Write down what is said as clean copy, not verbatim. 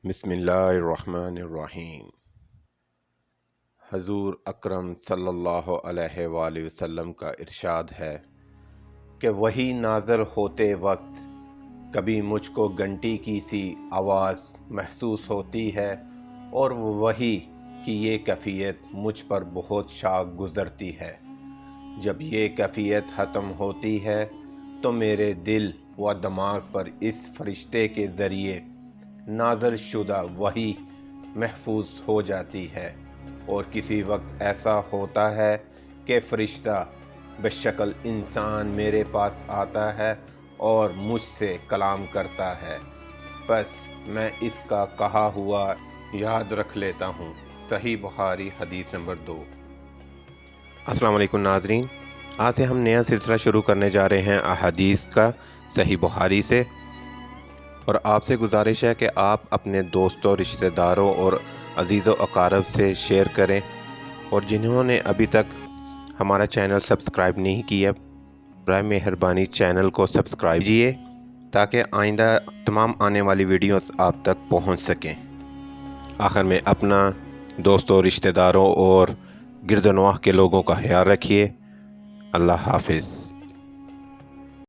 بسم اللہ الرحمن الرحیم۔ حضور اکرم صلی اللہ علیہ وآلہ وسلم کا ارشاد ہے کہ وحی نازل ہوتے وقت کبھی مجھ کو گھنٹی کی سی آواز محسوس ہوتی ہے اور وحی کی یہ کیفیت مجھ پر بہت شاق گزرتی ہے۔ جب یہ کیفیت ختم ہوتی ہے تو میرے دل و دماغ پر اس فرشتے کے ذریعے نازل شدہ وحی محفوظ ہو جاتی ہے، اور کسی وقت ایسا ہوتا ہے کہ فرشتہ بشکل انسان میرے پاس آتا ہے اور مجھ سے کلام کرتا ہے، بس میں اس کا کہا ہوا یاد رکھ لیتا ہوں۔ صحیح بخاری حدیث نمبر 2۔ السلام علیکم ناظرین، آج سے ہم نیا سلسلہ شروع کرنے جا رہے ہیں احادیث کا صحیح بخاری سے، اور آپ سے گزارش ہے کہ آپ اپنے دوستوں، رشتہ داروں اور عزیز و اقارب سے شیئر کریں، اور جنہوں نے ابھی تک ہمارا چینل سبسکرائب نہیں کیا، برائے مہربانی چینل کو سبسکرائب کیجیے تاکہ آئندہ تمام آنے والی ویڈیوز آپ تک پہنچ سکیں۔ آخر میں اپنا، دوستوں، رشتہ داروں اور گرد و نواح کے لوگوں کا خیال رکھیے۔ اللہ حافظ۔